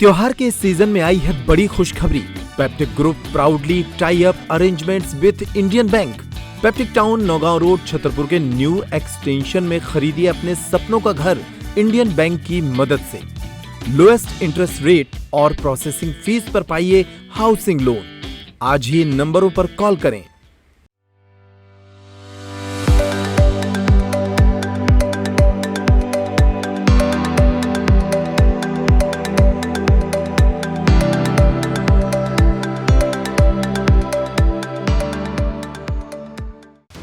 त्योहार के इस सीजन में आई है बड़ी खुशखबरी। Peptic group proudly tie up arrangements with Indian bank. Peptic town Naugaon road Chhatarpur के न्यू एक्सटेंशन में खरीदिए अपने सपनों का घर इंडियन बैंक की मदद से। लोएस्ट इंटरेस्ट रेट और प्रोसेसिंग फीस पर पाइए हाउसिंग लोन। आज ही इन नंबरों पर कॉल करें।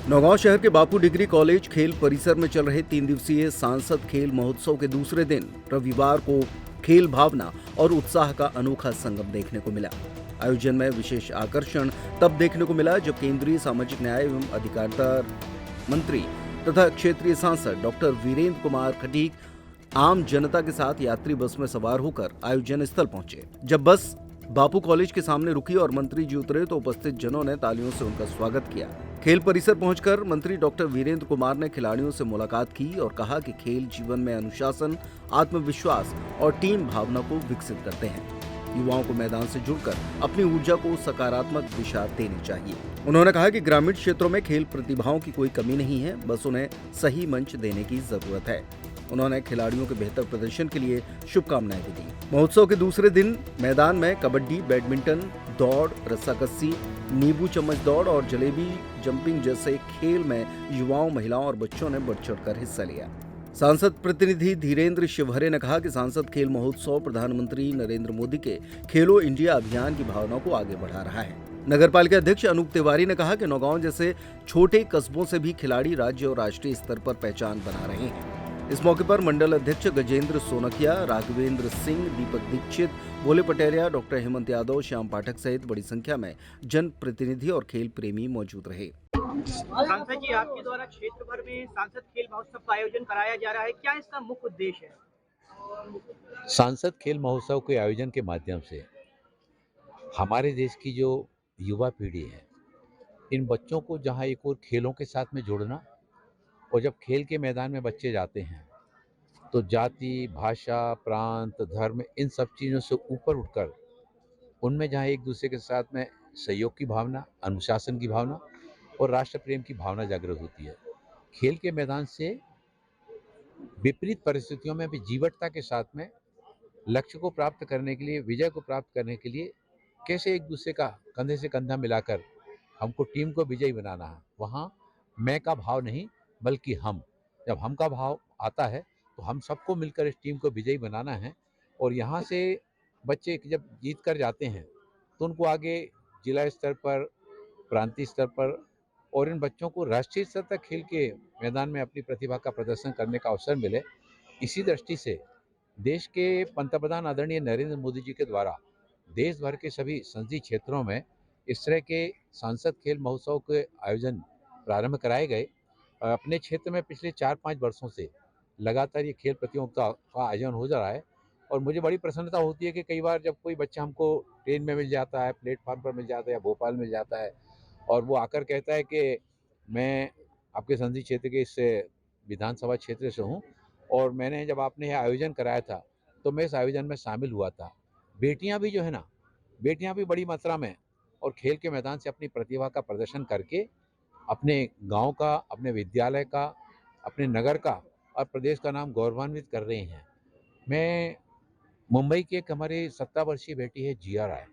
नौगांव शहर के बापू डिग्री कॉलेज खेल परिसर में चल रहे 3 दिवसीय सांसद खेल महोत्सव के दूसरे दिन रविवार को खेल भावना और उत्साह का अनोखा संगम देखने को मिला। आयोजन में विशेष आकर्षण तब देखने को मिला जब केंद्रीय सामाजिक न्याय एवं अधिकारिता मंत्री तथा क्षेत्रीय सांसद डॉक्टर वीरेंद्र कुमार खटीक आम जनता के साथ यात्री बस में सवार होकर आयोजन स्थल पहुंचे। जब बस बापू कॉलेज के सामने रुकी और मंत्री जी उतरे तो उपस्थित जनों ने तालियों से उनका स्वागत किया। खेल परिसर पहुंचकर मंत्री डॉक्टर वीरेंद्र कुमार ने खिलाड़ियों से मुलाकात की और कहा कि खेल जीवन में अनुशासन, आत्मविश्वास और टीम भावना को विकसित करते हैं। युवाओं को मैदान से जुड़कर अपनी ऊर्जा को सकारात्मक दिशा देनी चाहिए। उन्होंने कहा कि ग्रामीण क्षेत्रों में खेल प्रतिभाओं की कोई कमी नहीं है, बस उन्हें सही मंच देने की जरूरत है। उन्होंने खिलाड़ियों के बेहतर प्रदर्शन के लिए शुभकामनाएं भी दी। महोत्सव के दूसरे दिन मैदान में कबड्डी, बैडमिंटन, दौड़, रस्साकस्सी, नींबू चम्मच दौड़ और जलेबी जंपिंग जैसे खेल में युवाओं, महिलाओं और बच्चों ने बढ़ चढ़कर हिस्सा लिया। सांसद प्रतिनिधि धीरेन्द्र शिवहरे ने कहा कि सांसद खेल महोत्सव प्रधानमंत्री नरेंद्र मोदी के खेलो इंडिया अभियान की भावना को आगे बढ़ा रहा है। नगरपालिका अध्यक्ष अनूप तिवारी ने कहा कि नौगांव जैसे छोटे कस्बों से भी खिलाड़ी राज्य और राष्ट्रीय स्तर पर पहचान बना रहे हैं। इस मौके पर मंडल अध्यक्ष गजेंद्र सोनकिया, राघवेंद्र सिंह, दीपक दीक्षित, भोले पटेरिया, डॉक्टर हेमंत यादव, श्याम पाठक सहित बड़ी संख्या में जन प्रतिनिधि और खेल प्रेमी मौजूद रहे। सांसद जी, आपके द्वारा क्षेत्र भर में सांसद खेल महोत्सव का आयोजन कराया जा रहा है, क्या इसका मुख्य उद्देश्य है? सांसद खेल महोत्सव के आयोजन के माध्यम से हमारे देश की जो युवा पीढ़ी है, इन बच्चों को जहां एक और खेलों के साथ में जोड़ना, और जब खेल के मैदान में बच्चे जाते हैं तो जाति, भाषा, प्रांत, धर्म, इन सब चीज़ों से ऊपर उठकर उनमें जहां एक दूसरे के साथ में सहयोग की भावना, अनुशासन की भावना और राष्ट्र प्रेम की भावना जागृत होती है। खेल के मैदान से विपरीत परिस्थितियों में भी जीवटता के साथ में लक्ष्य को प्राप्त करने के लिए, विजय को प्राप्त करने के लिए कैसे एक दूसरे का कंधे से कंधा मिलाकर हमको टीम को विजयी बनाना है। वहाँ मैं का भाव नहीं, बल्कि हम, जब हम का भाव आता है तो हम सबको मिलकर इस टीम को विजयी बनाना है। और यहाँ से बच्चे जब जीत कर जाते हैं तो उनको आगे जिला स्तर पर, प्रांतीय स्तर पर और इन बच्चों को राष्ट्रीय स्तर तक खेल के मैदान में अपनी प्रतिभा का प्रदर्शन करने का अवसर मिले। इसी दृष्टि से देश के पंतप्रधान आदरणीय नरेंद्र मोदी जी के द्वारा देश भर के सभी संसदीय क्षेत्रों में इस तरह के सांसद खेल महोत्सव के आयोजन प्रारंभ कराए गए। अपने क्षेत्र में पिछले 4-5 वर्षों से लगातार ये खेल प्रतियोगिता का आयोजन हो जा रहा है और मुझे बड़ी प्रसन्नता होती है कि कई बार जब कोई बच्चा हमको ट्रेन में मिल जाता है, प्लेटफार्म पर मिल जाता है या भोपाल मिल जाता है और वो आकर कहता है कि मैं आपके संसदीय क्षेत्र के इस विधानसभा क्षेत्र से हूँ और मैंने जब आपने यह आयोजन कराया था तो मैं इस आयोजन में शामिल हुआ था। बेटियां भी जो है ना, बेटियां भी बड़ी मात्रा में और खेल के मैदान से अपनी प्रतिभा का प्रदर्शन करके अपने गांव का, अपने विद्यालय का, अपने नगर का और प्रदेश का नाम गौरवान्वित कर रही हैं। मैं मुंबई की एक हमारी 17 वर्षीय बेटी है जिया राय,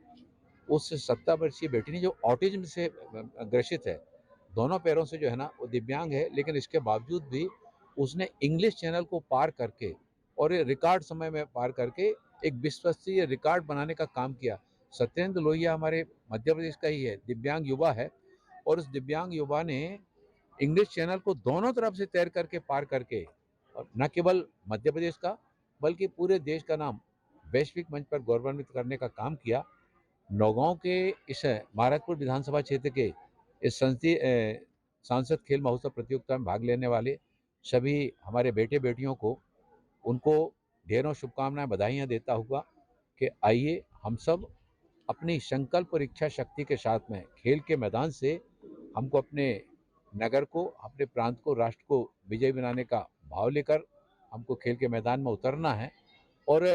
उस 17 वर्षीय बेटी ने जो ऑटिज्म से ग्रसित है, दोनों पैरों से जो है ना वो दिव्यांग है, लेकिन इसके बावजूद भी उसने इंग्लिश चैनल को पार करके और ये रिकॉर्ड समय में पार करके एक विश्वस्तरीय रिकॉर्ड बनाने का काम किया। सत्येंद्र लोहिया हमारे मध्य प्रदेश का ही है, दिव्यांग युवा है और उस दिव्यांग युवा ने इंग्लिश चैनल को दोनों तरफ से तैर करके पार करके और न केवल मध्य प्रदेश का बल्कि पूरे देश का नाम वैश्विक मंच पर गौरवान्वित करने का काम किया। नौगांव के इस महाराजपुर विधानसभा क्षेत्र के इस संसदीय सांसद खेल महोत्सव प्रतियोगिता में भाग लेने वाले सभी हमारे बेटे बेटियों को, उनको ढेरों शुभकामनाएं, बधाइयां देता हुआ कि आइए हम सब अपनी संकल्प और इच्छा शक्ति के साथ में खेल के मैदान से हमको अपने नगर को, अपने प्रांत को, राष्ट्र को विजयी बनाने का भाव लेकर हमको खेल के मैदान में उतरना है। और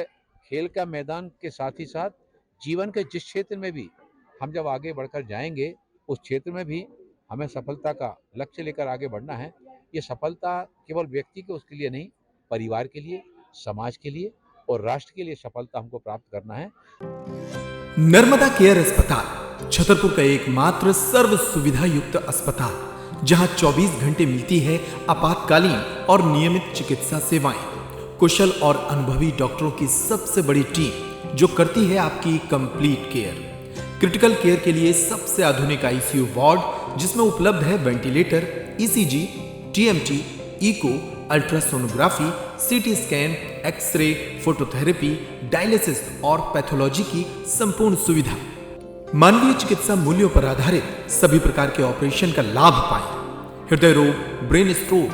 खेल का मैदान के साथ ही साथ जीवन के जिस क्षेत्र में भी हम जब आगे बढ़कर जाएंगे, उस क्षेत्र में भी हमें सफलता का लक्ष्य लेकर आगे बढ़ना है। ये सफलता केवल व्यक्ति के उसके लिए नहीं, परिवार के लिए, समाज के लिए और राष्ट्र के लिए सफलता हमको प्राप्त करना है। नर्मदा केयर अस्पताल छतरपुर का एकमात्र सर्व सुविधा युक्त अस्पताल, जहां 24 घंटे मिलती है आपातकालीन और नियमित चिकित्सा सेवाएं। कुशल और अनुभवी डॉक्टरों की सबसे बड़ी टीम जो करती है आपकी कंप्लीट केयर। क्रिटिकल केयर के लिए सबसे आधुनिक आईसीयू वार्ड, जिसमें उपलब्ध है ventilator, ECG, TMT, echo, ultrasonography, CT scan, x ray, phototherapy, dialysis और पैथोलॉजी की संपूर्ण सुविधा। मानवीय चिकित्सा मूल्यों पर आधारित सभी प्रकार के ऑपरेशन का लाभ पाएं। हृदय रोग, ब्रेन स्ट्रोक,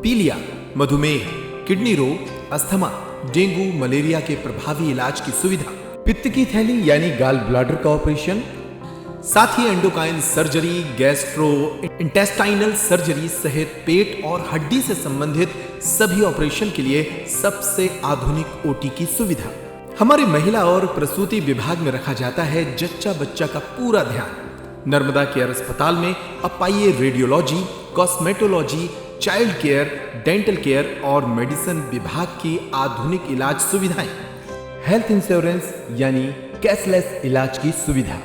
पीलिया, मधुमेह, किडनी रोग, अस्थमा, डेंगू, मलेरिया के प्रभावी इलाज की सुविधा, पित्त की थैली यानी गाल ब्लैडर का ऑपरेशन, साथ ही endocrine surgery, gastro intestinal surgery सहित पेट और हड्डी से संबंधित सभी ऑपरेशन के लिए सबसे आधुनिक ओटी की सुविधा। हमारे महिला और प्रसूति विभाग में रखा जाता है जच्चा बच्चा का पूरा ध्यान। नर्मदा केयर अस्पताल में अब पाइए radiology, cosmetology, child care, dental care और मेडिसिन विभाग की आधुनिक इलाज सुविधाएं, हेल्थ इंश्योरेंस यानी कैशलेस इलाज की सुविधा।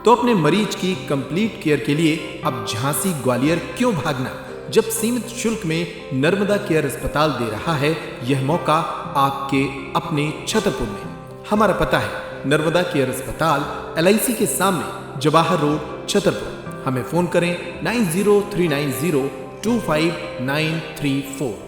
तो अपने मरीज की कंप्लीट केयर के लिए अब झांसी ग्वालियर क्यों भागना, जब सीमित शुल्क में नर्मदा केयर अस्पताल दे रहा है यह मौका आपके अपने छतरपुर में। हमारा पता है नर्मदा केयर अस्पताल, LIC के सामने, जवाहर रोड, छतरपुर। हमें फोन करें 9039025934।